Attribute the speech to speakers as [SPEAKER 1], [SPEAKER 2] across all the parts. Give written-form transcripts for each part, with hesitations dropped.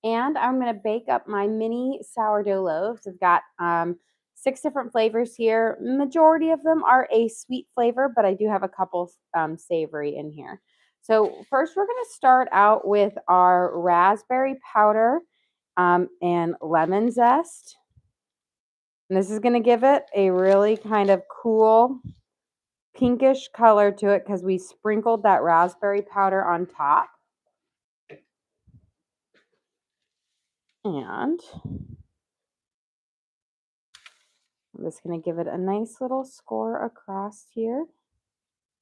[SPEAKER 1] And I'm going to bake up my mini sourdough loaves. I've got 6 different flavors here. Majority of them are a sweet flavor, but I do have a couple savory in here. So first we're going to start out with our raspberry powder and lemon zest. And this is going to give it a really kind of cool pinkish color to it because we sprinkled that raspberry powder on top. And I'm just going to give it a nice little score across here.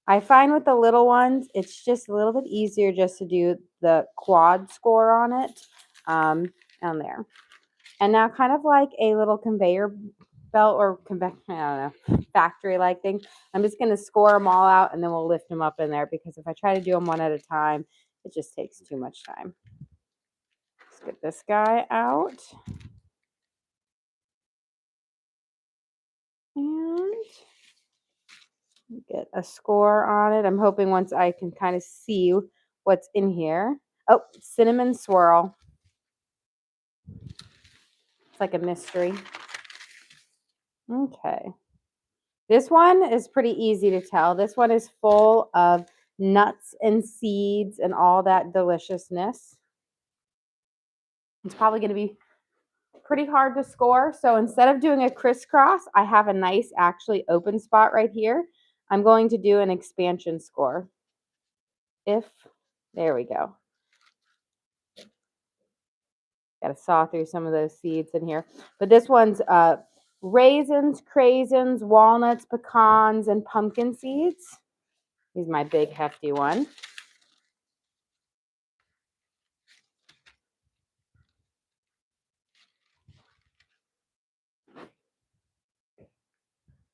[SPEAKER 1] I find with the little ones, it's just a little bit easier just to do the quad score on it down there. And now kind of like a little conveyor belt or I don't know, factory-like thing, I'm just going to score them all out and then we'll lift them up in there because if I try to do them one at a time, it just takes too much time. Let's get this guy out. And get a score on it. I'm hoping once I can kind of see what's in here. Oh, cinnamon swirl. It's like a mystery. Okay. This one is pretty easy to tell. This one is full of nuts and seeds and all that deliciousness. It's probably going to be pretty hard to score. So instead of doing a crisscross, I have a nice actually open spot right here. I'm going to do an expansion score. There we go. Got to saw through some of those seeds in here. But this one's raisins, craisins, walnuts, pecans, and pumpkin seeds. Here's my big hefty one.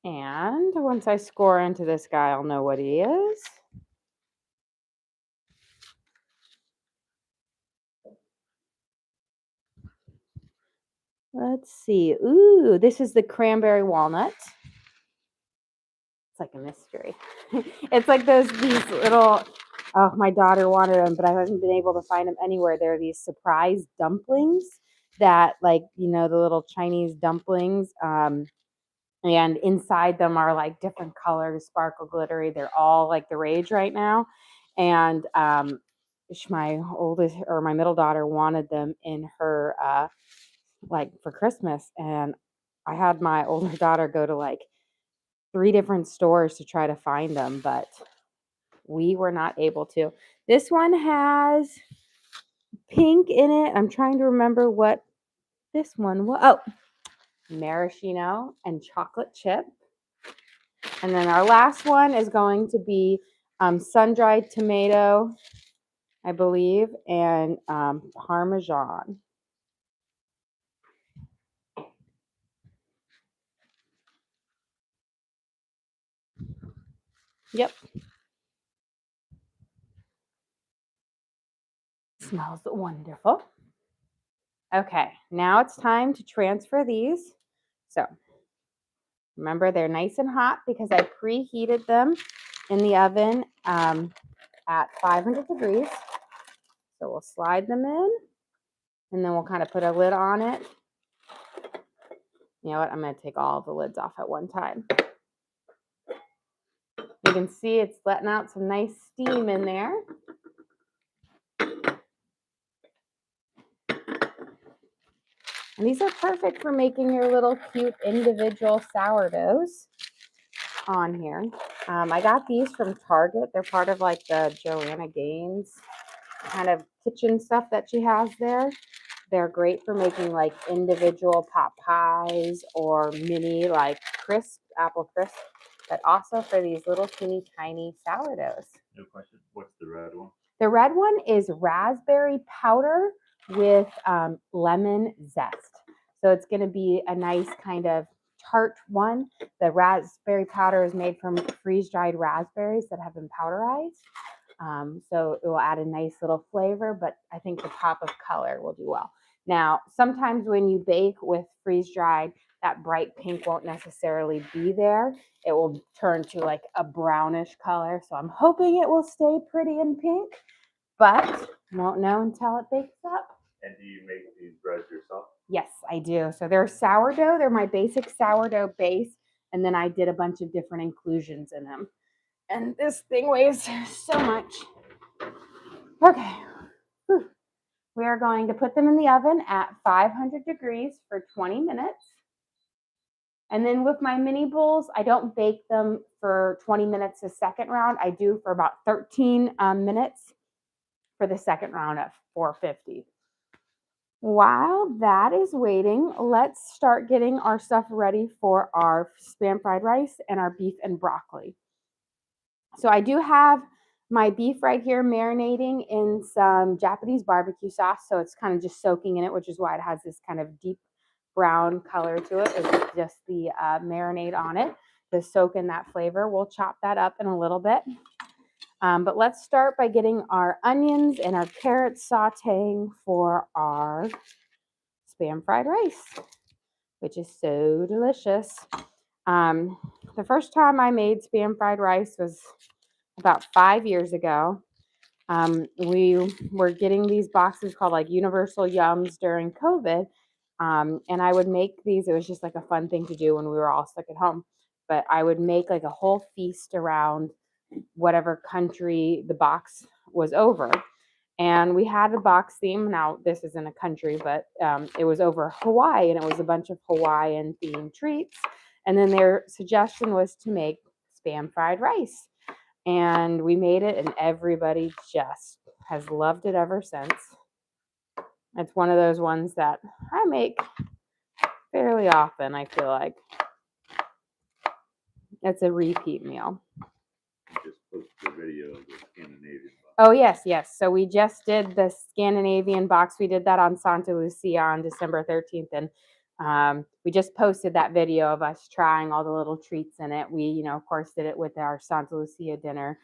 [SPEAKER 1] And once I score into this guy, I'll know what he is. Let's see. Ooh, this is the cranberry walnut. It's like a mystery. It's like these little, oh, my daughter wanted them, but I haven't been able to find them anywhere. There are these surprise dumplings that, like, you know, the little Chinese dumplings. And inside them are like different colors, sparkle, glittery. They're all like the rage right now. And my oldest or my middle daughter wanted them in her like for Christmas, and I had my older daughter go to like 3 different stores to try to find them, but we were not able to. This one has pink in it. I'm trying to remember what this one was. Oh, maraschino and chocolate chip. And then our last one is going to be sun-dried tomato, I believe, and Parmesan. Yep. Smells wonderful. Okay, now it's time to transfer these. So remember, they're nice and hot because I preheated them in the oven at 500 degrees. So we'll slide them in, and then we'll kind of put a lid on it. You know what? I'm going to take all the lids off at one time. You can see it's letting out some nice steam in there. And these are perfect for making your little cute individual sourdoughs on here. I got these from Target. They're part of like the Joanna Gaines kind of kitchen stuff that she has there. They're great for making like individual pot pies or mini like crisp, apple crisp, but also for these little teeny tiny sourdoughs.
[SPEAKER 2] No question. What's the red one?
[SPEAKER 1] The red one is raspberry powder with lemon zest. So it's going to be a nice kind of tart one. The raspberry powder is made from freeze-dried raspberries that have been powderized. So it will add a nice little flavor, but I think the pop of color will do well. Now, sometimes when you bake with freeze-dried, that bright pink won't necessarily be there. It will turn to like a brownish color. So I'm hoping it will stay pretty and pink, but won't know until it bakes up.
[SPEAKER 2] And do you make these breads yourself?
[SPEAKER 1] Yes, I do. So they're sourdough. They're my basic sourdough base. And then I did a bunch of different inclusions in them. And this thing weighs so much. Okay. Whew. We are going to put them in the oven at 500 degrees for 20 minutes. And then with my mini bowls, I don't bake them for 20 minutes a second round. I do for about 13 minutes for the second round at 450. While that is waiting, let's start getting our stuff ready for our Spam fried rice and our beef and broccoli. So I do have my beef right here marinating in some Japanese barbecue sauce. So it's kind of just soaking in it, which is why it has this kind of deep brown color to it. It's just the marinade on it to soak in that flavor. We'll chop that up in a little bit. But let's start by getting our onions and our carrots sauteing for our Spam fried rice, which is so delicious. The first time I made Spam fried rice was about 5 years ago. We were getting these boxes called like Universal Yums during COVID. And I would make these. It was just like a fun thing to do when we were all stuck at home. But I would make like a whole feast around whatever country the box was over. And we had a box theme. Now, this isn't a country, but it was over Hawaii, and it was a bunch of Hawaiian themed treats. And then their suggestion was to make Spam fried rice. And we made it, and everybody just has loved it ever since. It's one of those ones that I make fairly often, I feel like. It's a repeat meal.
[SPEAKER 2] You just posted the video of the Scandinavian box.
[SPEAKER 1] Oh, yes, yes. So we just did the Scandinavian box. We did that on Santa Lucia on December 13th. And we just posted that video of us trying all the little treats in it. We, of course, did it with our Santa Lucia dinner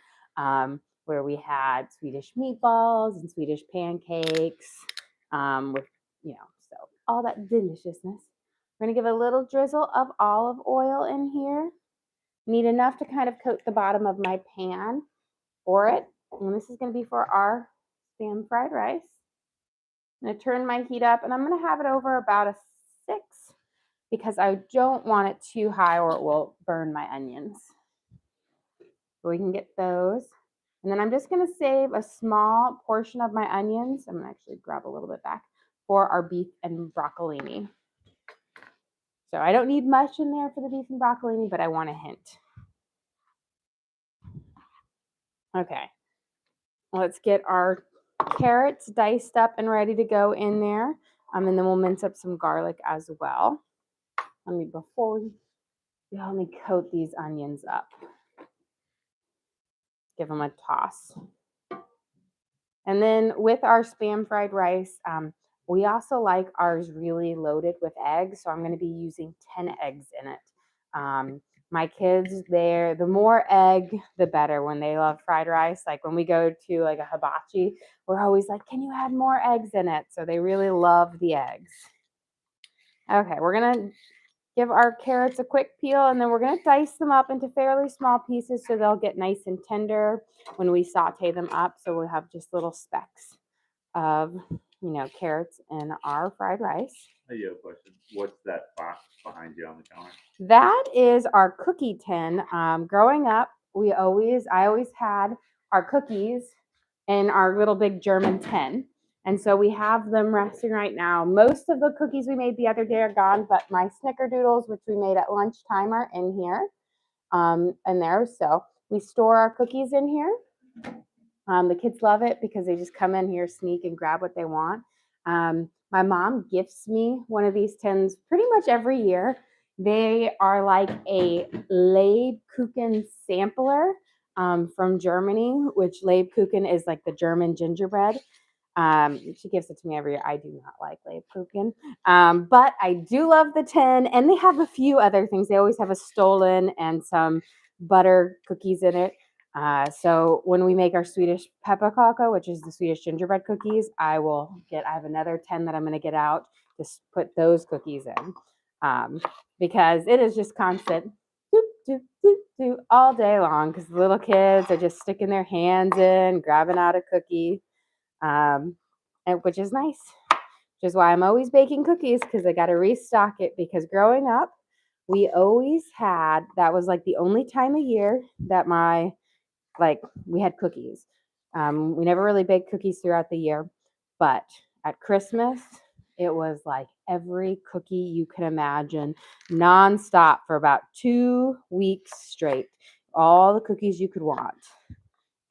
[SPEAKER 1] where we had Swedish meatballs and Swedish pancakes with, so all that deliciousness. We're going to give a little drizzle of olive oil in here. Need enough to kind of coat the bottom of my pan for it. And this is going to be for our Spam fried rice. I'm going to turn my heat up, and I'm going to have it over about a 6 because I don't want it too high or it will burn my onions. So we can get those. And then I'm just going to save a small portion of my onions. I'm going to actually grab a little bit back for our beef and broccolini. So I don't need much in there for the beef and broccolini, but I want a hint. Okay. Let's get our carrots diced up and ready to go in there. And then we'll mince up some garlic as well. Let me coat these onions up. Give them a toss. And then with our Spam fried rice, we also like ours really loaded with eggs. So I'm going to be using 10 eggs in it. My kids, the more egg, the better when they love fried rice. Like when we go to like a hibachi, we're always like, can you add more eggs in it? So they really love the eggs. Okay, we're going to give our carrots a quick peel, and then we're going to dice them up into fairly small pieces so they'll get nice and tender when we saute them up. So we'll have just little specks of, carrots in our fried rice.
[SPEAKER 2] I have a question. What's that box behind you on the counter?
[SPEAKER 1] That is our cookie tin. Growing up, I always had our cookies in our little big German tin. And so we have them resting right now. Most of the cookies we made the other day are gone, but my snickerdoodles, which we made at lunchtime, are in here and there. So we store our cookies in here. The kids love it because they just come in here, sneak, and grab what they want. My mom gifts me one of these tins pretty much every year. They are like a Lebkuchen sampler from Germany, which Lebkuchen is like the German gingerbread. She gives it to me every year. I do not like Lebkuchen, but I do love the tin, and they have a few other things. They always have a Stollen and some butter cookies in it. So when we make our Swedish pepparkaka, which is the Swedish gingerbread cookies, I have another 10 that I'm going to get out to put those cookies in, because it is just constant doop, doop, doop, doop, all day long, because the little kids are just sticking their hands in, grabbing out a cookie, which is nice. which is why I'm always baking cookies because I got to restock it. Because growing up, we always had, that was like the only time of year that we had cookies. We never really baked cookies throughout the year, but at Christmas, it was like every cookie you can imagine, nonstop for about 2 weeks straight. All the cookies you could want.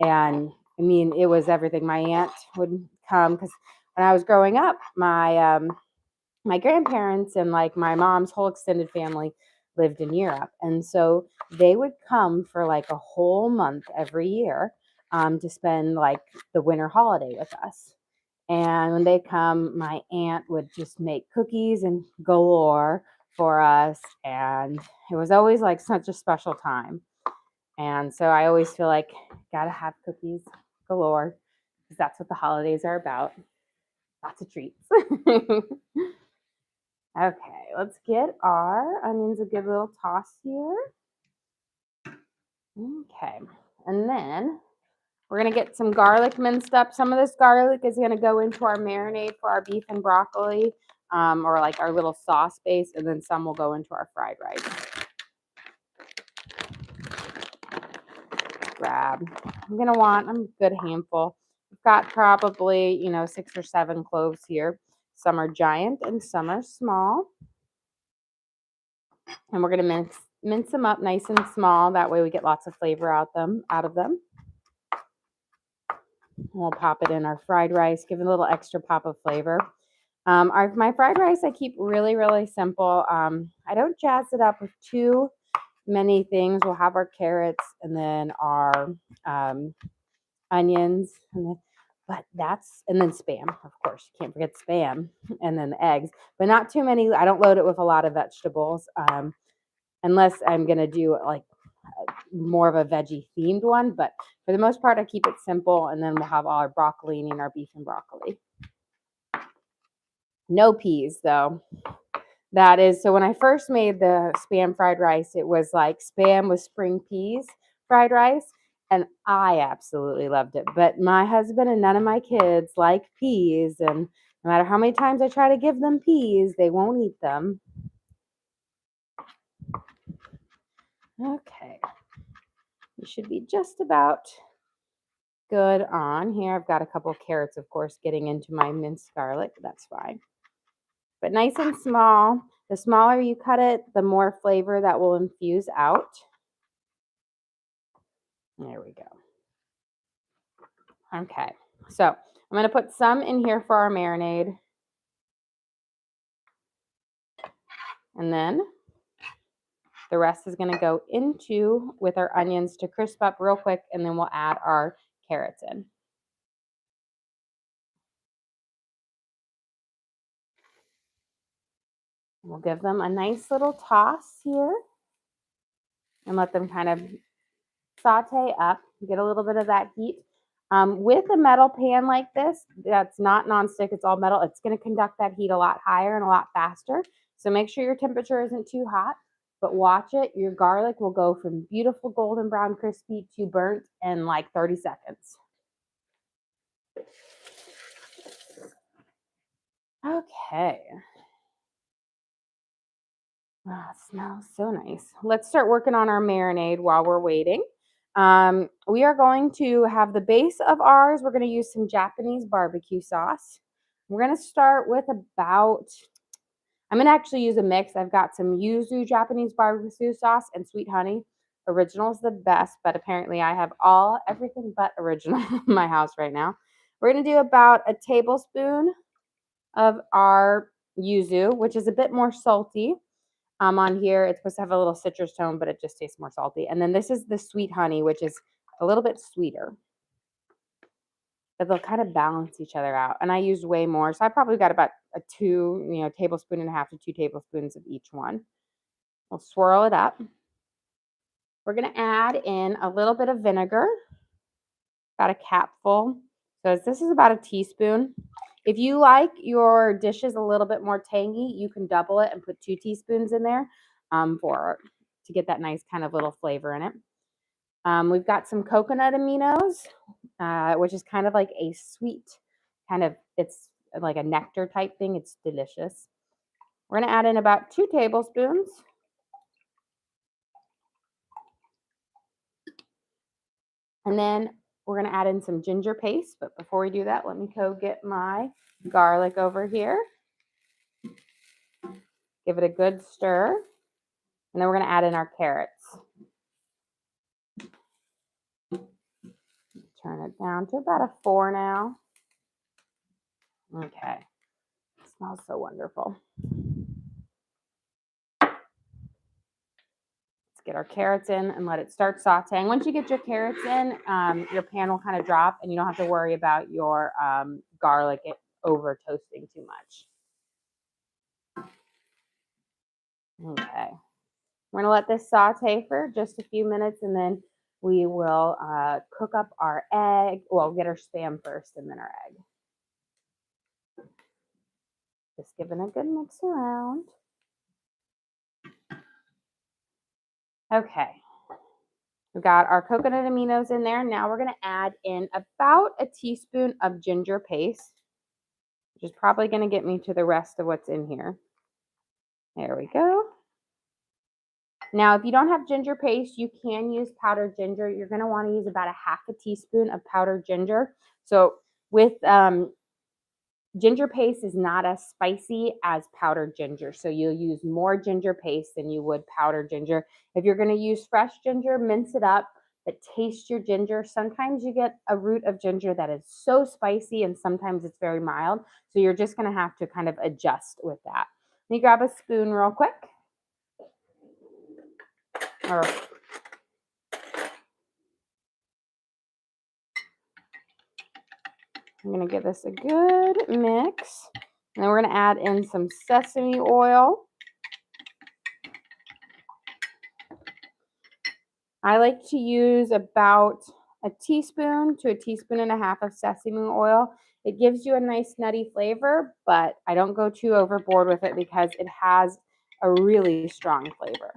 [SPEAKER 1] And I mean, it was everything. My aunt would come because when I was growing up, my grandparents and like my mom's whole extended family lived in Europe. And so they would come for like a whole month every year to spend like the winter holiday with us. And when they come, my aunt would just make cookies and galore for us. And it was always like such a special time. And so I always feel like gotta have cookies galore because that's what the holidays are about. Lots of treats. Okay, let's get our onions a good little toss here. Okay, and then we're gonna get some garlic minced up. Some of this garlic is gonna go into our marinade for our beef and broccoli, or like our little sauce base, and then some will go into our fried rice. Grab. I'm gonna want a good handful. We've got probably 6 or 7 cloves here. Some are giant and some are small. And we're gonna mince them up nice and small. That way we get lots of flavor out of them. We'll pop it in our fried rice, give it a little extra pop of flavor. My fried rice I keep really, really simple. I don't jazz it up with too many things. We'll have our carrots and then our onions, and then spam. Of course, you can't forget spam, and then the eggs, but not too many. I don't load it with a lot of vegetables, unless I'm gonna do like more of a veggie themed one. But for the most part, I keep it simple, and then we'll have all our broccolini and our beef and broccoli. No peas though. That is, so when I first made the spam fried rice, it was like spam with spring peas fried rice, and I absolutely loved it. But my husband and none of my kids like peas, and no matter how many times I try to give them peas, they won't eat them. Okay. You should be just about good on here. I've got a couple of carrots, of course, getting into my minced garlic. That's fine. But nice and small. The smaller you cut it, the more flavor that will infuse out. There we go. Okay, so I'm going to put some in here for our marinade. And then the rest is going to go into with our onions to crisp up real quick, and then we'll add our carrots in. We'll give them a nice little toss here and let them kind of saute up, get a little bit of that heat. With a metal pan like this, that's not nonstick, it's all metal, it's going to conduct that heat a lot higher and a lot faster. So make sure your temperature isn't too hot, but watch it. Your garlic will go from beautiful golden brown crispy to burnt in like 30 seconds. Okay. Oh, it smells so nice. Let's start working on our marinade while we're waiting. We are going to have the base of ours. We're going to use some Japanese barbecue sauce. We're going to start with I'm going to actually use a mix. I've got some yuzu Japanese barbecue sauce and sweet honey. Original is the best, but apparently I have everything but original in my house right now. We're going to do about a tablespoon of our yuzu, which is a bit more salty. On here, it's supposed to have a little citrus tone, but it just tastes more salty. And then this is the sweet honey, which is a little bit sweeter. But they'll kind of balance each other out. And I used way more. So I probably got about a tablespoon and a half to 2 tablespoons of each one. We'll swirl it up. We're going to add in a little bit of vinegar, about a capful. So this is about a teaspoon. If you like your dishes a little bit more tangy, you can double it and put 2 teaspoons in there to get that nice kind of little flavor in it. We've got some coconut aminos, which is kind of like a sweet it's like a nectar type thing. It's delicious. We're going to add in about 2 tablespoons. And then we're going to add in some ginger paste. But before we do that, let me go get my garlic over here. Give it a good stir. And then we're going to add in our carrots. Turn it down to about a 4 now. Okay. It smells so wonderful. Let's get our carrots in and let it start sauteing. Once you get your carrots in, your pan will kind of drop and you don't have to worry about your garlic over toasting too much. Okay. We're going to let this saute for just a few minutes and then we will cook up our egg. Well, get our Spam first and then our egg. Just giving a good mix around. Okay. We've got our coconut aminos in there. Now we're going to add in about a teaspoon of ginger paste, which is probably going to get me to the rest of what's in here. There we go. Now, if you don't have ginger paste, you can use powdered ginger. You're going to want to use about a half a teaspoon of powdered ginger. So with ginger paste is not as spicy as powdered ginger. So you'll use more ginger paste than you would powdered ginger. If you're going to use fresh ginger, mince it up, but taste your ginger. Sometimes you get a root of ginger that is so spicy and sometimes it's very mild. So you're just going to have to kind of adjust with that. Let me grab a spoon real quick. I'm going to give this a good mix. And then we're going to add in some sesame oil. I like to use about a teaspoon to a teaspoon and a half of sesame oil. It gives you a nice nutty flavor, but I don't go too overboard with it because it has a really strong flavor.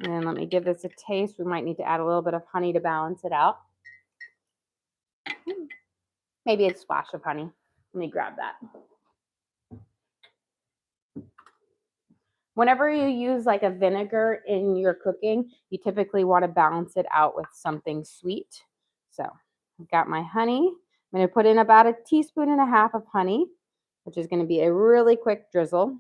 [SPEAKER 1] And then let me give this a taste. We might need to add a little bit of honey to balance it out. Maybe a splash of honey. Let me grab that. Whenever you use like a vinegar in your cooking, you typically want to balance it out with something sweet. So I've got my honey. I'm going to put in about a teaspoon and a half of honey, which is going to be a really quick drizzle.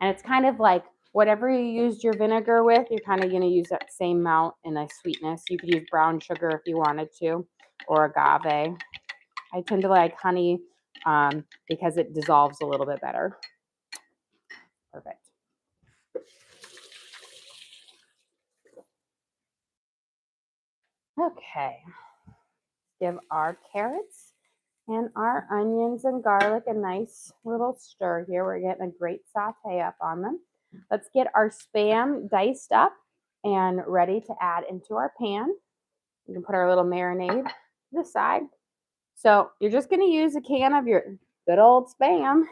[SPEAKER 1] And it's kind of like whatever you used your vinegar with, you're kind of going to use that same amount in a sweetness. You could use brown sugar if you wanted to, or agave. I tend to like honey because it dissolves a little bit better. Perfect. Okay. Give our carrots and our onions and garlic a nice little stir here. We're getting a great saute up on them. Let's get our Spam diced up and ready to add into our pan. You can put our little marinade to the side. So you're just going to use a can of your good old Spam.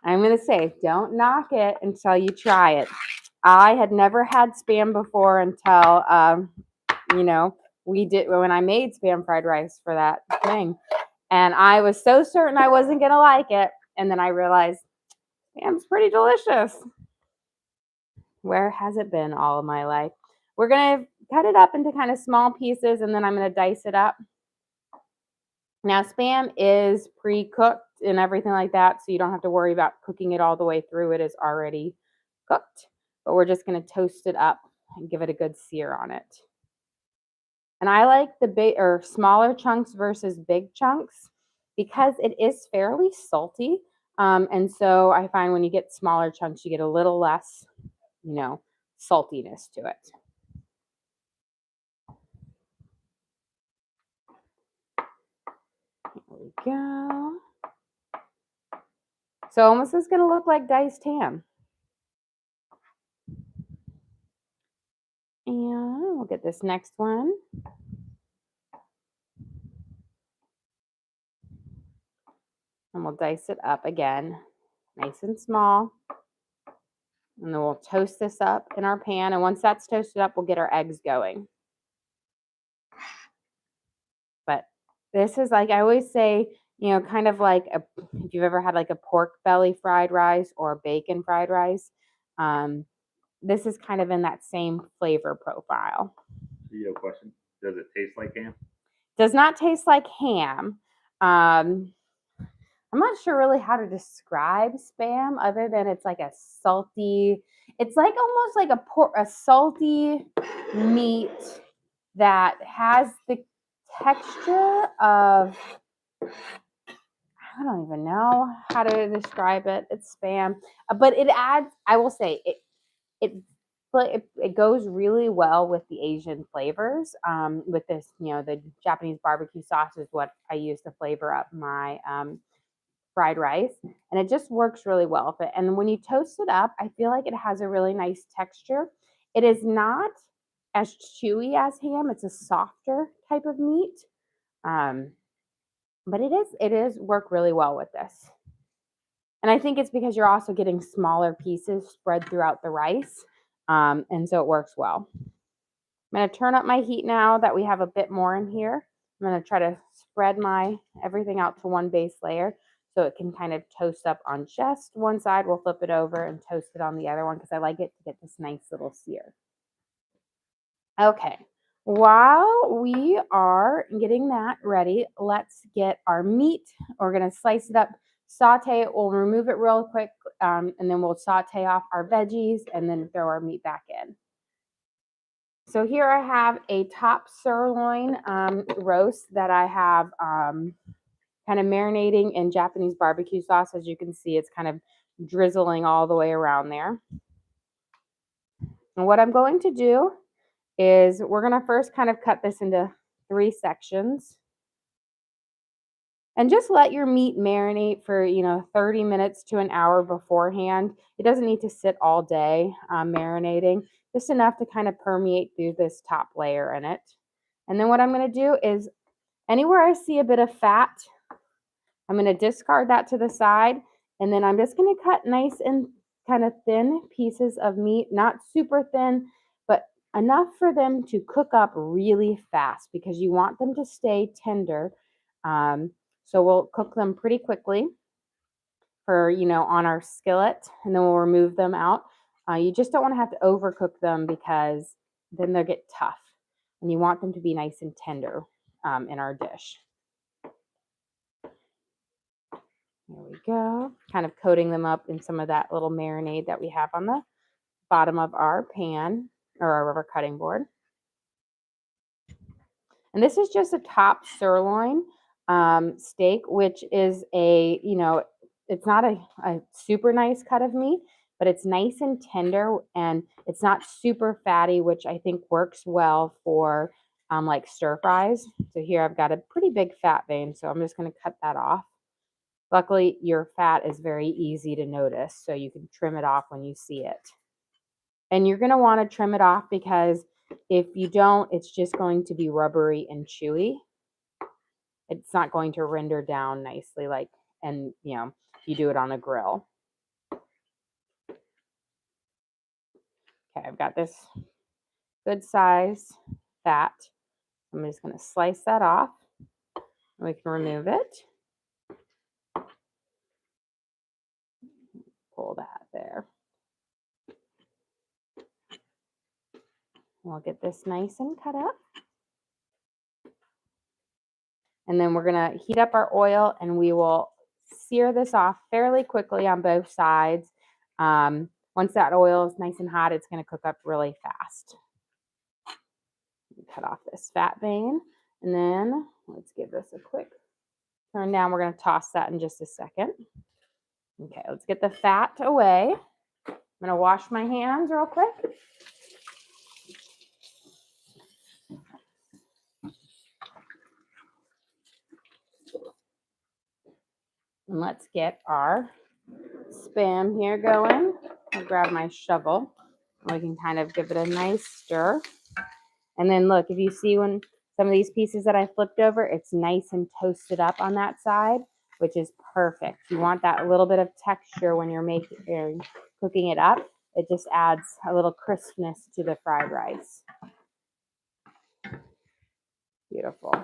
[SPEAKER 1] I'm going to say, don't knock it until you try it. I had never had Spam before until, we did when I made Spam fried rice for that thing. And I was so certain I wasn't going to like it. And then I realized Spam's pretty delicious. Where has it been all of my life? We're going to cut it up into kind of small pieces and then I'm going to dice it up. Now, Spam is pre-cooked and everything like that, so you don't have to worry about cooking it all the way through. It is already cooked, but we're just going to toast it up and give it a good sear on it. And I like the big or smaller chunks versus big chunks because it is fairly salty. And so I find when you get smaller chunks, you get a little less, saltiness to it. There we go. So almost is going to look like diced ham. And we'll get this next one. And we'll dice it up again, nice and small. And then we'll toast this up in our pan. And once that's toasted up, we'll get our eggs going. This is like, I always say, kind of like if you've ever had like a pork belly fried rice or bacon fried rice, this is kind of in that same flavor profile.
[SPEAKER 2] You have a question? Does it taste like ham?
[SPEAKER 1] Does not taste like ham. I'm not sure really how to describe Spam other than it's like a salty, it's like almost like a salty meat that has the texture of, I don't even know how to describe it. It's Spam, but it adds, I will say it it goes really well with the Asian flavors. With this, the Japanese barbecue sauce is what I use to flavor up my fried rice, and it just works really well with it. And when you toast it up, I feel like it has a really nice texture. It is not as chewy as ham. It's a softer type of meat, but it is work really well with this. And I think it's because you're also getting smaller pieces spread throughout the rice, and so it works well. I'm going to turn up my heat now that we have a bit more in here. I'm going to try to spread everything out to one base layer so it can kind of toast up on just one side. We'll flip it over and toast it on the other one because I like it to get this nice little sear. Okay, while we are getting that ready, let's get our meat. We're going to slice it up, saute it. We'll remove it real quick, and then we'll saute off our veggies and then throw our meat back in. So here I have a top sirloin roast that I have kind of marinating in Japanese barbecue sauce. As you can see, it's kind of drizzling all the way around there. And what I'm going to do is we're going to first kind of cut this into 3 sections. And just let your meat marinate for, 30 minutes to an hour beforehand. It doesn't need to sit all day marinating, just enough to kind of permeate through this top layer in it. And then what I'm going to do is anywhere I see a bit of fat, I'm going to discard that to the side. And then I'm just going to cut nice and kind of thin pieces of meat, not super thin, but enough for them to cook up really fast because you want them to stay tender. So we'll cook them pretty quickly for, on our skillet, and then we'll remove them out. You just don't want to have to overcook them because then they'll get tough, and you want them to be nice and tender in our dish. There we go. Kind of coating them up in some of that little marinade that we have on the bottom of our pan or our rubber cutting board. And this is just a top sirloin steak, which is it's not a super nice cut of meat, but it's nice and tender and it's not super fatty, which I think works well for like stir fries. So here I've got a pretty big fat vein, so I'm just going to cut that off. Luckily, your fat is very easy to notice, so you can trim it off when you see it. And you're going to want to trim it off because if you don't, it's just going to be rubbery and chewy. It's not going to render down nicely you do it on a grill. Okay, I've got this good size fat. I'm just going to slice that off and we can remove it. Pull that there. We'll get this nice and cut up. And then we're going to heat up our oil and we will sear this off fairly quickly on both sides. Once that oil is nice and hot, it's going to cook up really fast. Cut off this fat vein. And then let's give this a quick turn down. We're going to toss that in just a second. Okay, let's get the fat away. I'm going to wash my hands real quick. And let's get our Spam here going. I'll grab my shovel. We can kind of give it a nice stir. And then look, if you see when some of these pieces that I flipped over, it's nice and toasted up on that side, which is perfect. You want that little bit of texture when you're cooking it up. It just adds a little crispness to the fried rice. Beautiful.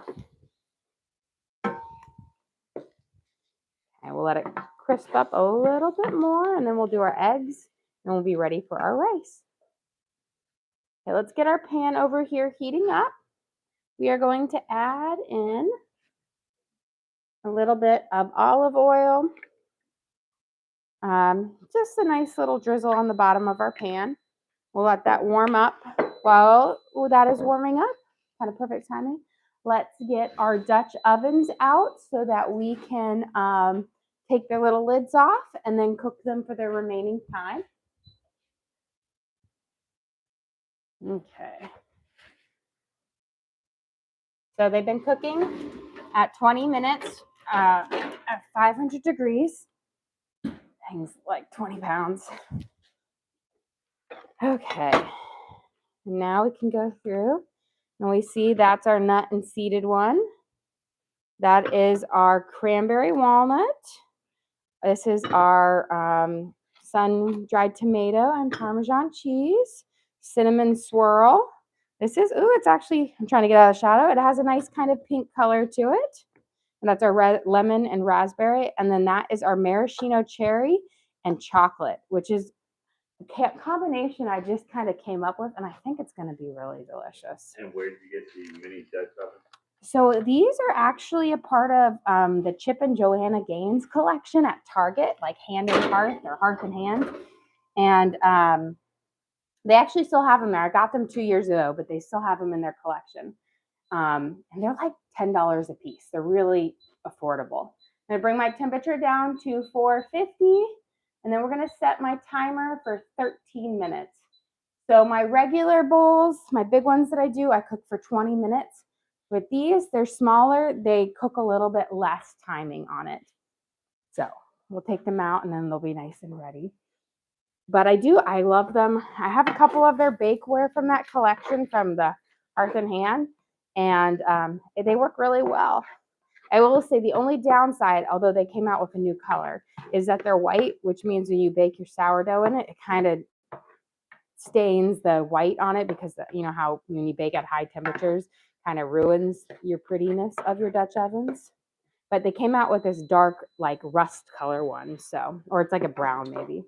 [SPEAKER 1] We'll let it crisp up a little bit more, and then we'll do our eggs, and we'll be ready for our rice. Okay, let's get our pan over here heating up. We are going to add in a little bit of olive oil, just a nice little drizzle on the bottom of our pan. We'll let that warm up. While that is warming up, kind of perfect timing, let's get our Dutch ovens out so that we can take their little lids off and then cook them for their remaining time. Okay. So they've been cooking at 20 minutes at 500 degrees. Things like 20 pounds. Okay. Now we can go through and we see that's our nut and seeded one. That is our cranberry walnut. This is our sun-dried tomato and Parmesan cheese. Cinnamon swirl. This is, it's actually, I'm trying to get out of the shadow. It has a nice kind of pink color to it. And that's our red lemon and raspberry. And then that is our maraschino cherry and chocolate, which is a combination I just kind of came up with. And I think it's going to be really delicious.
[SPEAKER 2] And where did you get the mini Dutch oven?
[SPEAKER 1] So these are actually a part of the Chip and Joanna Gaines collection at Target, like Hand and Hearth or Hearth and Hand. And they actually still have them there. I got them 2 years ago, but they still have them in their collection. And they're like $10 a piece. They're really affordable. I'm going to bring my temperature down to 450, and then we're going to set my timer for 13 minutes. So my regular bowls, my big ones that I do, I cook for 20 minutes. With these, they're smaller. They cook a little bit less timing on it. So we'll take them out, and then they'll be nice and ready. But I love them. I have a couple of their bakeware from that collection from the Hearth and Hand, and they work really well. I will say the only downside, although they came out with a new color, is that they're white, which means when you bake your sourdough in it, it kind of stains the white on it because you know how when you bake at high temperatures, kind of ruins your prettiness of your Dutch ovens. But they came out with this dark, like rust color one, so, or it's like a brown maybe.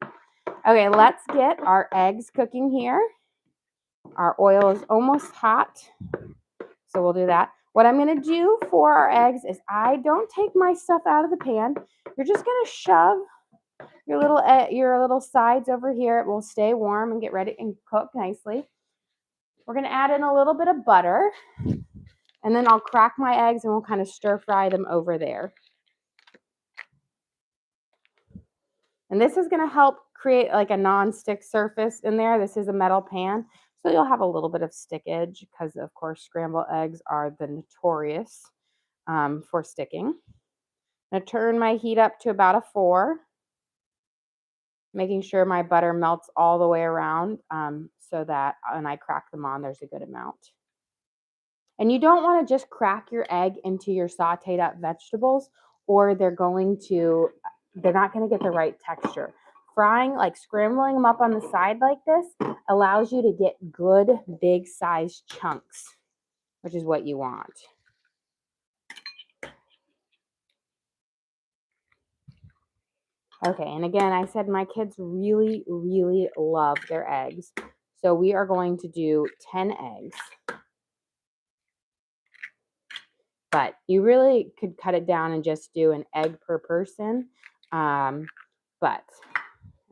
[SPEAKER 1] Okay, let's get our eggs cooking here. Our oil is almost hot, so we'll do that. What I'm going to do for our eggs is I don't take my stuff out of the pan. You're just going to shove your little sides over here. It will stay warm and get ready and cook nicely. We're going to add in a little bit of butter, and then I'll crack my eggs and we'll kind of stir fry them over there. And this is going to help create like a non-stick surface in there. This is a metal pan, so you'll have a little bit of stickage because, of course, scrambled eggs are the notorious for sticking. I'm going to turn my heat up to about a 4, making sure my butter melts all the way around so that when I crack them on, there's a good amount. And you don't want to just crack your egg into your sauteed up vegetables, or they're not going to get the right texture. Frying, like scrambling them up on the side like this, allows you to get good big size chunks, which is what you want. Okay, and again, I said my kids really, really love their eggs. So we are going to do 10 eggs. But you really could cut it down and just do an egg per person. But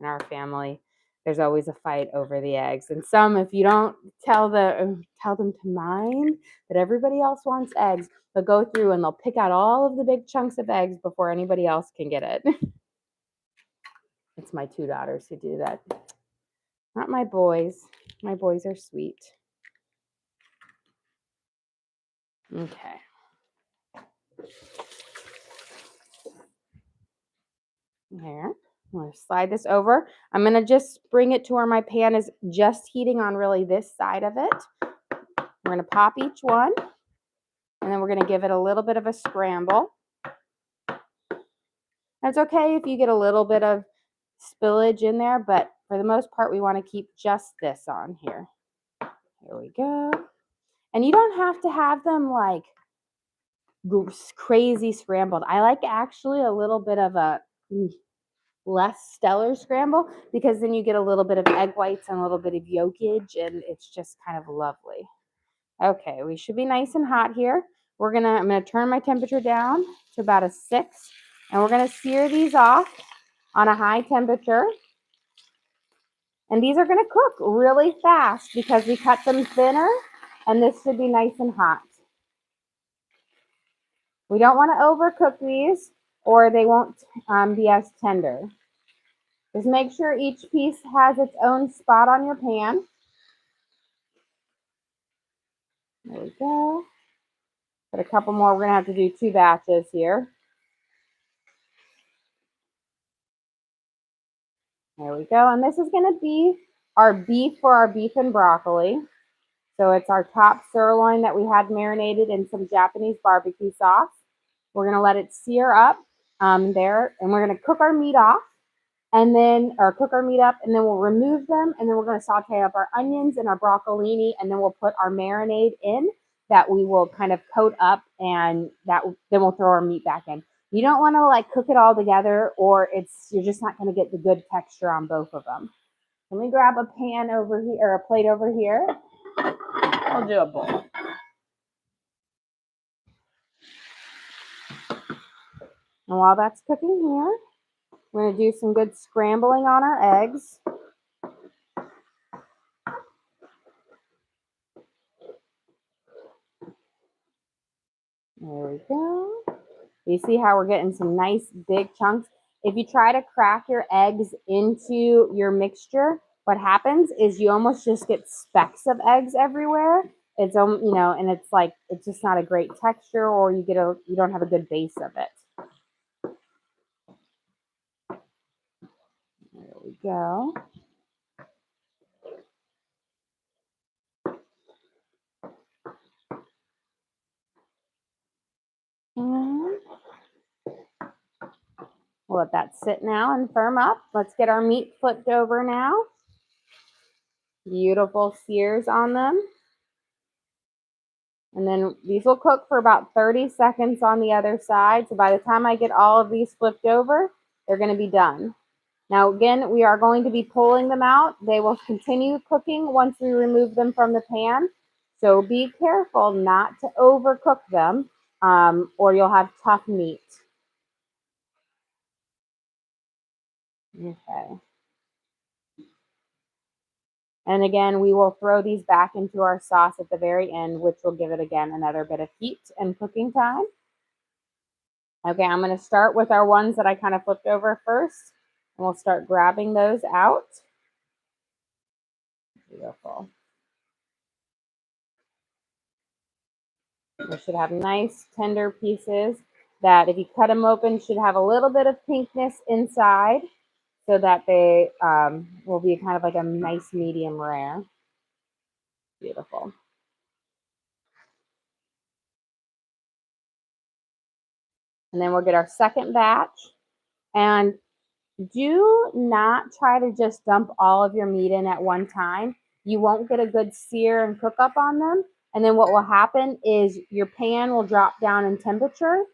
[SPEAKER 1] in our family, there's always a fight over the eggs. And some, if you don't tell them to mind that everybody else wants eggs, they'll go through and they'll pick out all of the big chunks of eggs before anybody else can get it. It's my 2 daughters who do that. Not my boys. My boys are sweet. Okay. Here, I'm going to slide this over. I'm going to just bring it to where my pan is just heating on really this side of it. We're going to pop each one, and then we're going to give it a little bit of a scramble. It's okay if you get a little bit of spillage in there, but for the most part, we want to keep just this on here. Here we go. And you don't have to have them like crazy scrambled. I like actually a little bit of a less stellar scramble, because then you get a little bit of egg whites and a little bit of yolkage, and it's just kind of lovely. Okay, we should be nice and hot here. I'm gonna turn my temperature down to about a 6, and we're gonna sear these off on a high temperature. And these are gonna cook really fast because we cut them thinner, and this should be nice and hot. We don't want to overcook these or they won't be as tender. Just make sure each piece has its own spot on your pan. There we go. Put a couple more. We're going to have to do 2 batches here. There we go. And this is going to be our beef for our beef and broccoli. So it's our top sirloin that we had marinated in some Japanese barbecue sauce. We're going to let it sear up there, and we're going to cook our meat off. And then, or cook our meat up, and then we'll remove them, and then we're going to saute up our onions and our broccolini, and then we'll put our marinade in that we will kind of coat up, and then we'll throw our meat back in. You don't want to like cook it all together, or you're just not going to get the good texture on both of them. Let me grab a pan over here, or a plate over here. I'll do a bowl. And while that's cooking here, we're going to do some good scrambling on our eggs. There we go. You see how we're getting some nice big chunks? If you try to crack your eggs into your mixture, what happens is you almost just get specks of eggs everywhere. It's and it's like it's just not a great texture, or you don't have a good base of it. There we go. And we'll let that sit now and firm up. Let's get our meat flipped over now. Beautiful sears on them. And then these will cook for about 30 seconds on the other side. So by the time I get all of these flipped over, they're going to be done. Now, again, we are going to be pulling them out. They will continue cooking once we remove them from the pan. So be careful not to overcook them, or you'll have tough meat. Okay. And again, we will throw these back into our sauce at the very end, which will give it, again, another bit of heat and cooking time. Okay, I'm going to start with our ones that I kind of flipped over first. And we'll start grabbing those out. Beautiful. We should have nice, tender pieces that if you cut them open, should have a little bit of pinkness inside, so that they will be kind of like a nice medium rare. Beautiful. And then we'll get our second batch. And do not try to just dump all of your meat in at one time. You won't get a good sear and cook up on them. And then what will happen is your pan will drop down in temperature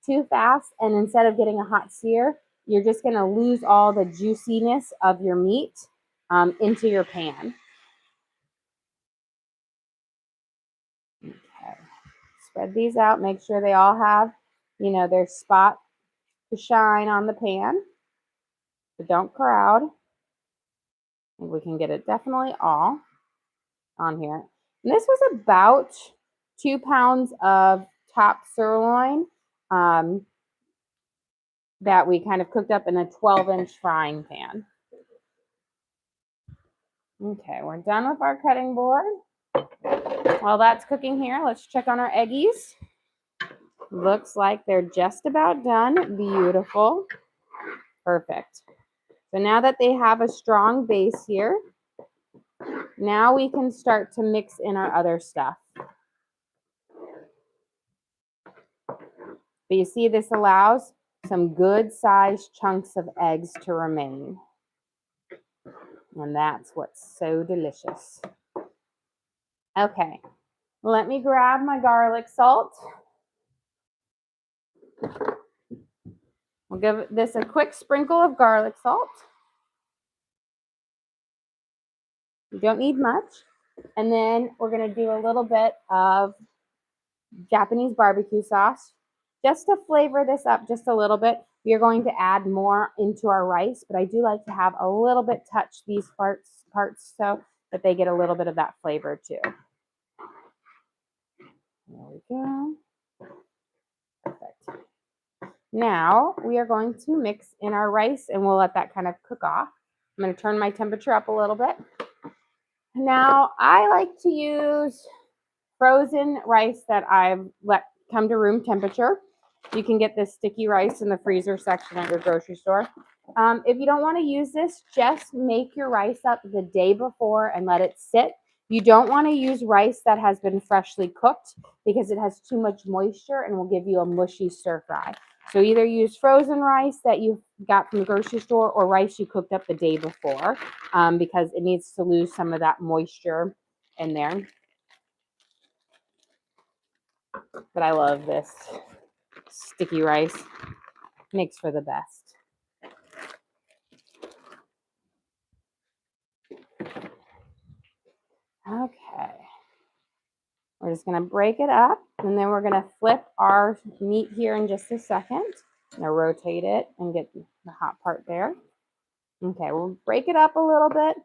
[SPEAKER 1] too fast. And instead of getting a hot sear, you're just going to lose all the juiciness of your meat into your pan. Okay. Spread these out. Make sure they all have, their spot to shine on the pan. But don't crowd. I think we can get it definitely all on here. And this was about 2 pounds of top sirloin that we kind of cooked up in a 12-inch frying pan. Okay, we're done with our cutting board. While that's cooking here, let's check on our eggies. Looks like they're just about done. Beautiful. Perfect. So now that they have a strong base here, now we can start to mix in our other stuff. But you see, this allows some good sized chunks of eggs to remain. And that's what's so delicious. Okay, let me grab my garlic salt. We'll We'll give this a quick sprinkle of garlic salt. You don't need much. And then we're going to do a little bit of Japanese barbecue sauce just to flavor this up just a little bit. We are going to add more into our rice, but I do like to have a little bit touch these parts so that they get a little bit of that flavor too. There we go. Perfect. Now we are going to mix in our rice and we'll let that kind of cook off. I'm going to turn my temperature up a little bit. Now I like to use frozen rice that I've let come to room temperature. You can get this sticky rice in the freezer section at your grocery store. If you don't want to use this, just make your rice up the day before and let it sit. You don't want to use rice that has been freshly cooked because it has too much moisture and will give you a mushy stir fry. So either use frozen rice that you got from the grocery store or rice you cooked up the day before because it needs to lose some of that moisture in there. But I love this sticky rice. Makes for the best. Okay. We're just going to break it up, and then we're going to flip our meat here in just a second. I'm going to rotate it and get the hot part there. Okay, we'll break it up a little bit.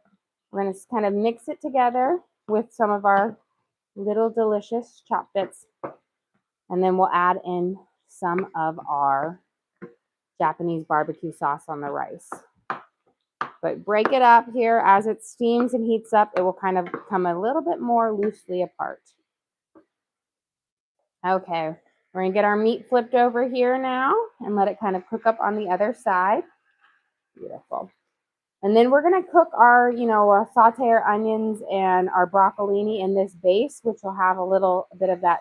[SPEAKER 1] We're going to kind of mix it together with some of our little delicious chop bits. And then we'll add in some of our Japanese barbecue sauce on the rice. But break it up here as it steams and heats up. It will kind of come a little bit more loosely apart. Okay, we're going to get our meat flipped over here now and let it kind of cook up on the other side. Beautiful. And then we're going to cook our, saute our onions and our broccolini in this base, which will have a little bit of that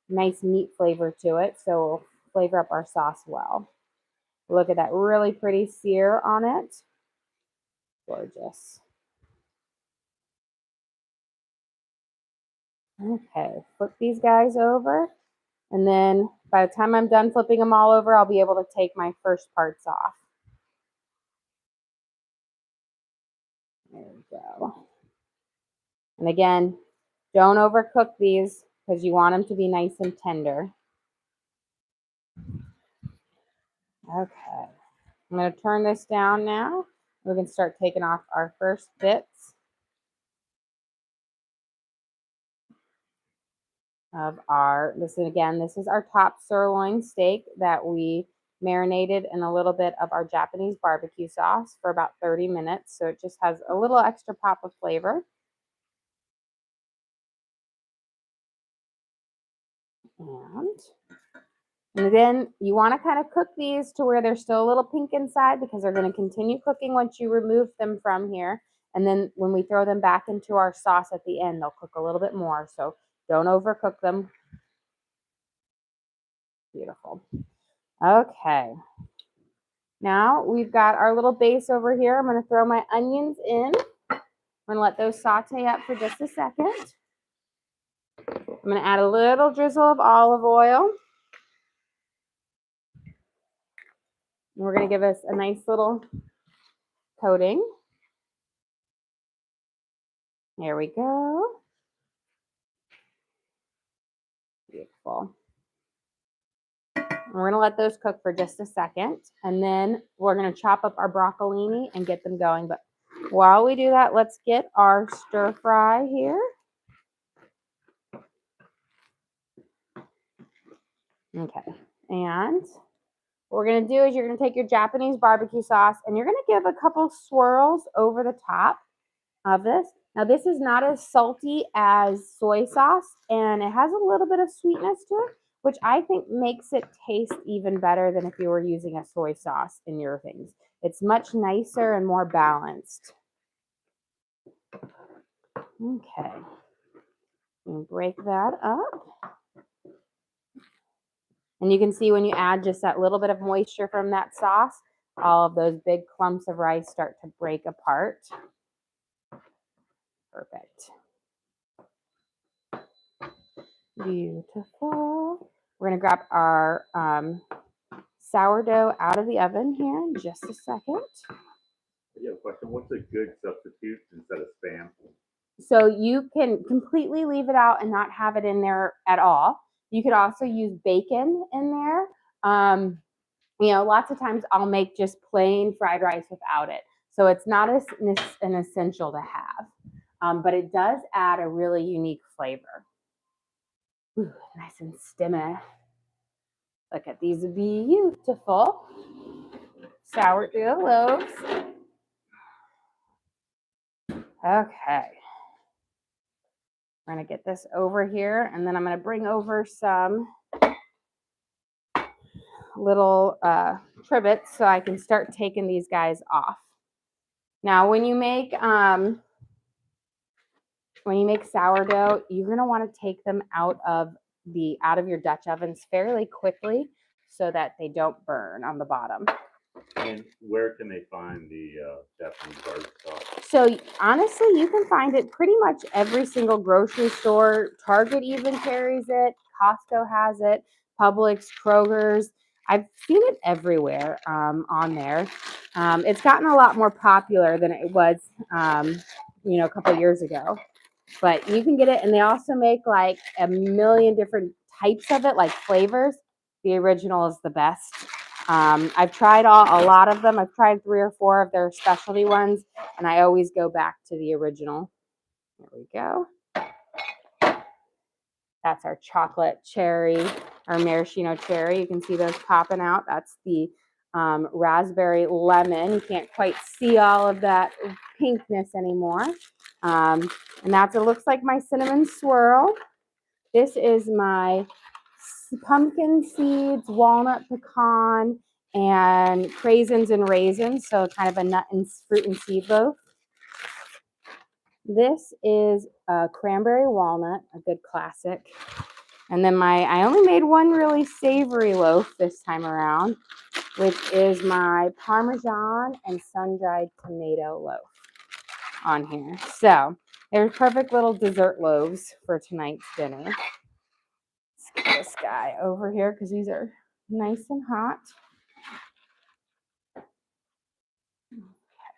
[SPEAKER 1] nice meat flavor to it. So we'll flavor up our sauce well. Look at that really pretty sear on it. Gorgeous. Okay, flip these guys over. And then by the time I'm done flipping them all over, I'll be able to take my first parts off. There we go. And again, don't overcook these because you want them to be nice and tender. Okay, I'm going to turn this down now. We can start taking off our first bits of our, this is our top sirloin steak that we marinated in a little bit of our Japanese barbecue sauce for about 30 minutes. So it just has a little extra pop of flavor. And then you want to kind of cook these to where they're still a little pink inside because they're going to continue cooking once you remove them from here. And then when we throw them back into our sauce at the end, they'll cook a little bit more. So don't overcook them. Beautiful. Okay. Now we've got our little base over here. I'm going to throw my onions in. I'm going to let those saute up for just a second. I'm going to add a little drizzle of olive oil. And we're going to give us a nice little coating. There we go. Beautiful. We're going to let those cook for just a second. And then we're going to chop up our broccolini and get them going. But while we do that, let's get our stir fry here. Okay. And what we're going to do is you're going to take your Japanese barbecue sauce and you're going to give a couple swirls over the top of this. Now, this is not as salty as soy sauce, and it has a little bit of sweetness to it, which I think makes it taste even better than if you were using a soy sauce in your things. It's much nicer and more balanced. Okay. Break that up. And you can see when you add just that little bit of moisture from that sauce, all of those big clumps of rice start to break apart. Perfect. Beautiful. We're going to grab our sourdough out of the oven here in just a second.
[SPEAKER 2] I have a question. What's a good substitute instead of Spam?
[SPEAKER 1] So you can completely leave it out and not have it in there at all. You could also use bacon in there. Lots of times I'll make just plain fried rice without it. So it's not an essential to have, but it does add a really unique flavor. Ooh, nice and stimmy. Look at these beautiful sourdough loaves. Okay. We're going to get this over here, and then I'm going to bring over some little trivets so I can start taking these guys off. Now, when you make sourdough, you're going to want to take them out of your Dutch ovens fairly quickly so that they don't burn on the bottom.
[SPEAKER 2] And where can they find the Japanese garlic sauce?
[SPEAKER 1] So honestly, you can find it pretty much every single grocery store. Target even carries it. Costco has it. Publix, Kroger's. I've seen it everywhere on there. It's gotten a lot more popular than it was, a couple of years ago. But you can get it, and they also make like a million different types of it, like flavors. The original is the best. I've tried a lot of them. I've tried 3 or 4 of their specialty ones, and I always go back to the original. There we go. That's our chocolate cherry, our maraschino cherry. You can see those popping out. That's the raspberry lemon. You can't quite see all of that pinkness anymore. And it looks like my cinnamon swirl. This is my pumpkin seeds, walnut pecan, and craisins and raisins, so kind of a nut and fruit and seed loaf. This is a cranberry walnut, a good classic. And then I only made one really savory loaf this time around, which is my Parmesan and sun-dried tomato loaf on here. So there's perfect little dessert loaves for tonight's dinner. Let's get this guy over here because these are nice and hot.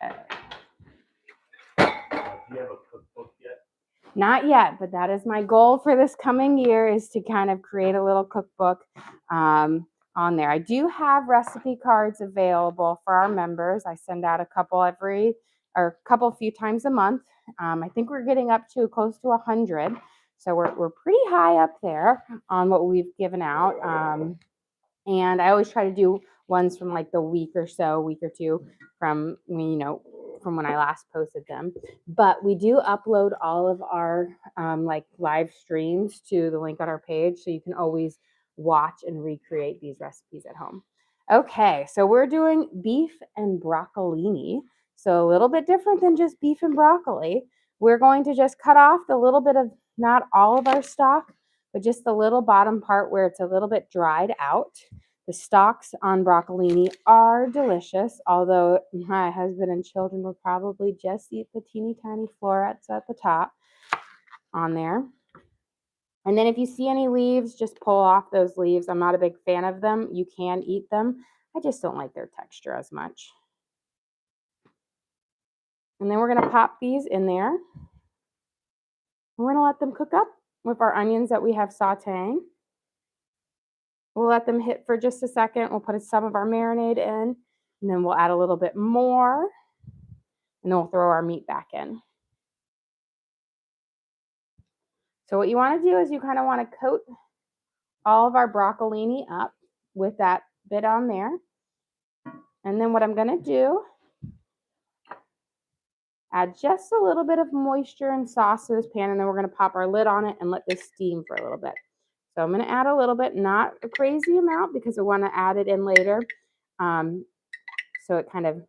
[SPEAKER 1] Okay.
[SPEAKER 2] Do you have a cookbook yet?
[SPEAKER 1] Not yet, but that is my goal for this coming year, is to kind of create a little cookbook on there. I do have recipe cards available for our members. I send out a few times a month. I think we're getting up to close to 100. So we're pretty high up there on what we've given out. And I always try to do ones from like the week or 2 from when I last posted them. But we do upload all of our live streams to the link on our page, so you can always watch and recreate these recipes at home. Okay, so we're doing beef and broccolini. So a little bit different than just beef and broccoli. We're going to just cut off the little bit of, not all of our stock, but just the little bottom part where it's a little bit dried out. The stalks on broccolini are delicious, although my husband and children will probably just eat the teeny tiny florets at the top on there. And then if you see any leaves, just pull off those leaves. I'm not a big fan of them. You can eat them. I just don't like their texture as much. And then we're going to pop these in there. We're going to let them cook up with our onions that we have sauteing. We'll let them hit for just a second. We'll put some of our marinade in, and then we'll add a little bit more, and then we'll throw our meat back in. So what you want to do is you kind of want to coat all of our broccolini up with that bit on there. And then what I'm going to do, add just a little bit of moisture and sauce to this pan, and then we're going to pop our lid on it and let this steam for a little bit. So I'm going to add a little bit, not a crazy amount, because I want to add it in later. So it kind of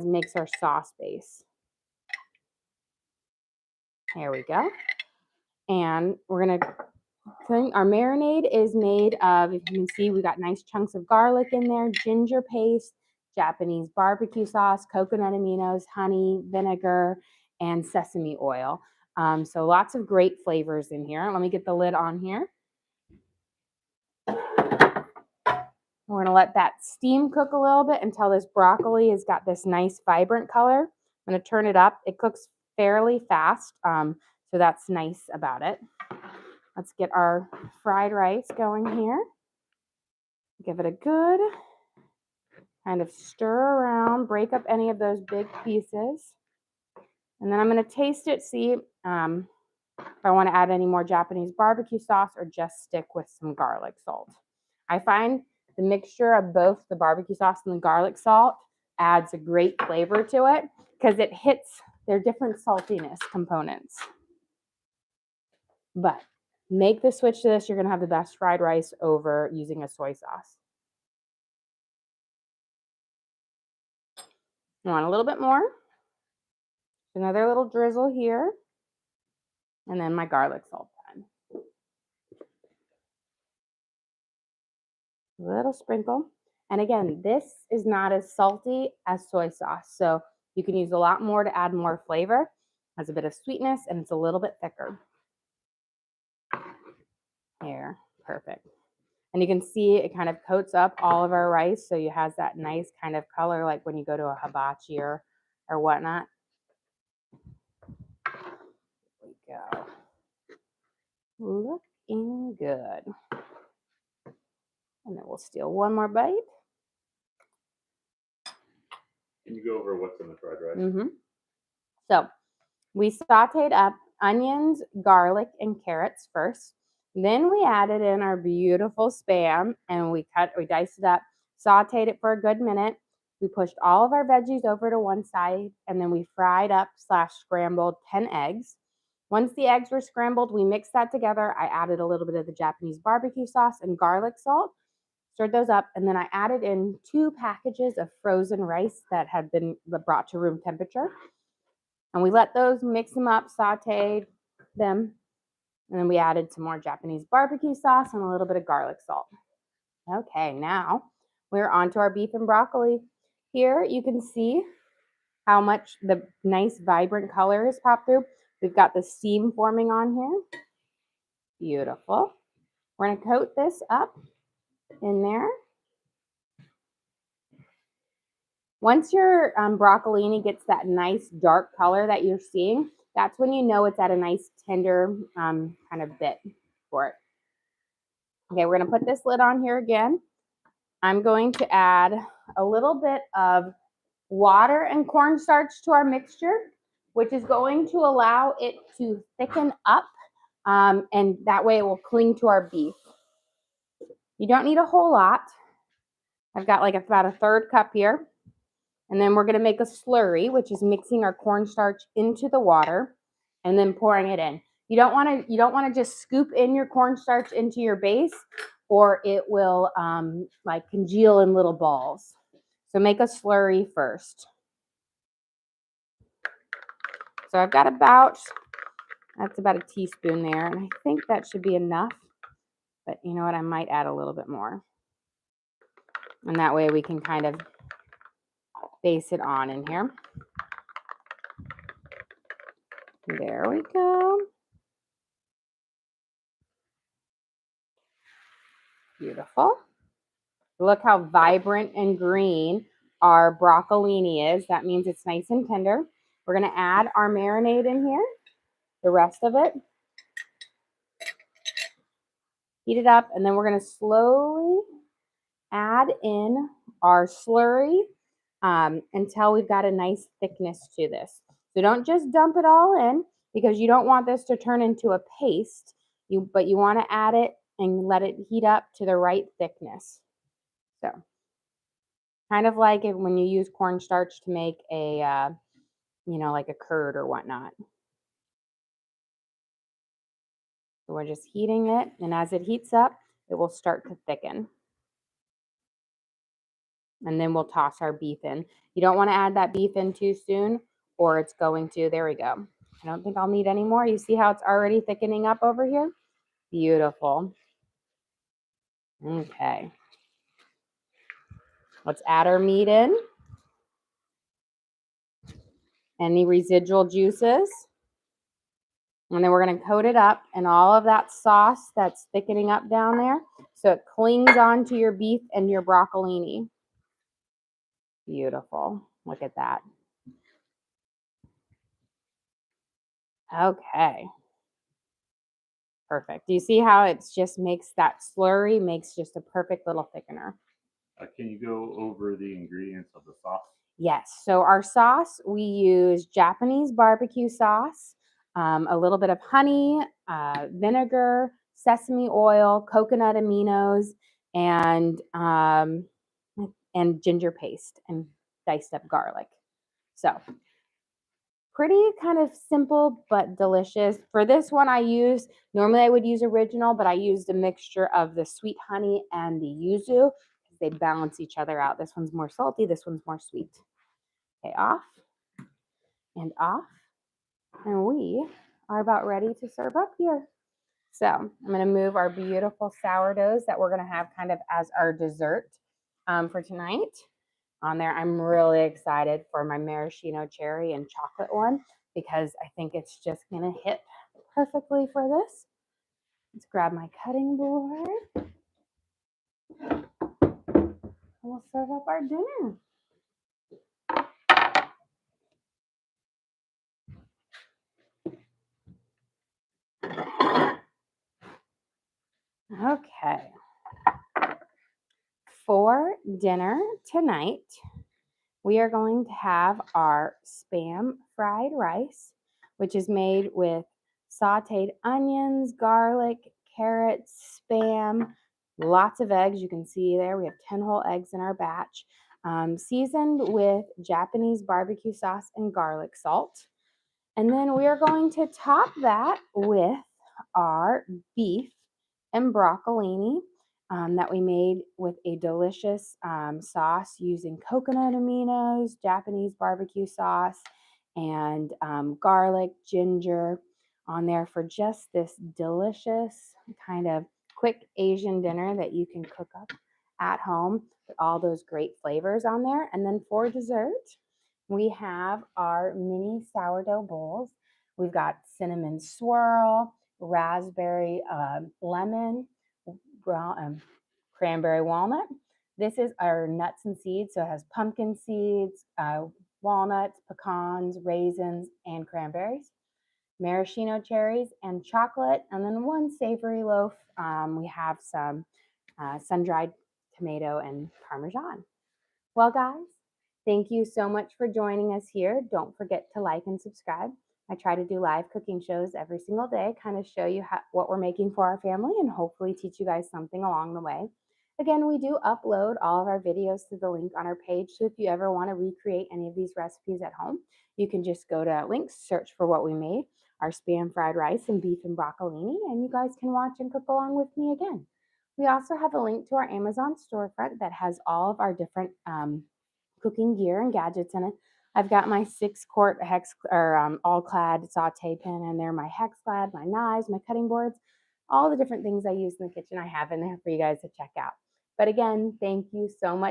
[SPEAKER 1] makes our sauce base. There we go. And we're going to our marinade is made of, if you can see, we got nice chunks of garlic in there, ginger paste, Japanese barbecue sauce, coconut aminos, honey, vinegar, and sesame oil. So lots of great flavors in here. Let me get the lid on here. We're gonna let that steam cook a little bit until this broccoli has got this nice vibrant color. I'm gonna turn it up. It cooks fairly fast, so that's nice about it. Let's get our fried rice going here. Give it a good kind of stir around, break up any of those big pieces. And then I'm gonna taste it, see if I want to add any more Japanese barbecue sauce or just stick with some garlic salt. I find the mixture of both the barbecue sauce and the garlic salt adds a great flavor to it because it hits their different saltiness components. But make the switch to this, you're going to have the best fried rice over using a soy sauce. You want a little bit more? Another little drizzle here. And then my garlic salt time. A little sprinkle. And again, this is not as salty as soy sauce. So you can use a lot more to add more flavor. It has a bit of sweetness and it's a little bit thicker. Here, perfect. And you can see it kind of coats up all of our rice. So it has that nice kind of color like when you go to a hibachi or whatnot. There we go. Looking good. And then we'll steal one more bite.
[SPEAKER 2] Can you go over what's in the fried rice?
[SPEAKER 1] Mm-hmm. So we sauteed up onions, garlic, and carrots first. Then we added in our beautiful Spam and we diced it up, sauteed it for a good minute. We pushed all of our veggies over to one side and then we fried up / scrambled 10 eggs. Once the eggs were scrambled, we mixed that together. I added a little bit of the Japanese barbecue sauce and garlic salt, stirred those up, and then I added in 2 packages of frozen rice that had been brought to room temperature. And we let those mix them up, sauteed them, and then we added some more Japanese barbecue sauce and a little bit of garlic salt. Okay, now we're on to our beef and broccoli. Here you can see how much the nice vibrant color has popped through. We've got the steam forming on here. Beautiful. We're going to coat this up in there. Once your broccolini gets that nice dark color that you're seeing, that's when you know it's at a nice tender kind of bit for it. Okay, we're going to put this lid on here again. I'm going to add a little bit of water and cornstarch to our mixture, which is going to allow it to thicken up, and that way it will cling to our beef. You don't need a whole lot. I've got like about a 1/3 cup here. And then we're going to make a slurry, which is mixing our cornstarch into the water and then pouring it in. You don't want to just scoop in your cornstarch into your base, or it will like congeal in little balls. So make a slurry first. So I've got that's about a teaspoon there, and I think that should be enough. But you know what? I might add a little bit more. And that way we can kind of base it on in here. There we go. Beautiful. Look how vibrant and green our broccolini is. That means it's nice and tender. We're going to add our marinade in here, the rest of it. Heat it up, and then we're going to slowly add in our slurry until we've got a nice thickness to this. So don't just dump it all in because you don't want this to turn into a paste, but you want to add it and let it heat up to the right thickness. So kind of like when you use cornstarch to make a, like a curd or whatnot. So we're just heating it, and as it heats up, it will start to thicken. And then we'll toss our beef in. You don't want to add that beef in too soon, or it's going to, there we go. I don't think I'll need any more. You see how it's already thickening up over here? Beautiful. Okay. Let's add our meat in. Any residual juices. And then we're going to coat it up in all of that sauce that's thickening up down there so it clings onto your beef and your broccolini. Beautiful. Look at that. Okay. Perfect. Do you see how it just makes that slurry, makes just a perfect little thickener?
[SPEAKER 2] Can you go over the ingredients of the sauce?
[SPEAKER 1] Yes. So our sauce, we use Japanese barbecue sauce, a little bit of honey, vinegar, sesame oil, coconut aminos, and ginger paste and diced up garlic. So pretty kind of simple but delicious. For this one, normally I would use original, but I used a mixture of the sweet honey and the yuzu. They balance each other out. This one's more salty, this one's more sweet. Okay, off and off. And we are about ready to serve up here. So I'm going to move our beautiful sourdoughs that we're going to have kind of as our dessert for tonight on there. I'm really excited for my maraschino cherry and chocolate one because I think it's just going to hit perfectly for this. Let's grab my cutting board. And we'll serve up our dinner. Okay. For dinner tonight, we are going to have our Spam fried rice, which is made with sauteed onions, garlic, carrots, Spam, lots of eggs. You can see there we have 10 whole eggs in our batch, seasoned with Japanese barbecue sauce and garlic salt. And then we are going to top that with our beef and broccolini that we made with a delicious sauce using coconut aminos, Japanese barbecue sauce, and garlic, ginger on there for just this delicious kind of quick Asian dinner that you can cook up at home with all those great flavors on there. And then for dessert, we have our mini sourdough bowls. We've got cinnamon swirl, raspberry lemon, cranberry walnut. This is our nuts and seeds, so it has pumpkin seeds, walnuts, pecans, raisins, and cranberries, maraschino cherries, and chocolate, and then one savory loaf. We have some sun-dried tomato and Parmesan. Well, guys, thank you so much for joining us here. Don't forget to like and subscribe. I try to do live cooking shows every single day, kind of show you what we're making for our family and hopefully teach you guys something along the way. Again, we do upload all of our videos to the link on our page. So if you ever want to recreate any of these recipes at home, you can just go to links, search for what we made, our Spam fried rice and beef and broccolini, and you guys can watch and cook along with me again. We also have a link to our Amazon storefront that has all of our different cooking gear and gadgets in it. I've got my 6-quart all-clad saute pan in there, my hex-clad, my knives, my cutting boards, all the different things I use in the kitchen I have in there for you guys to check out. But again, thank you so much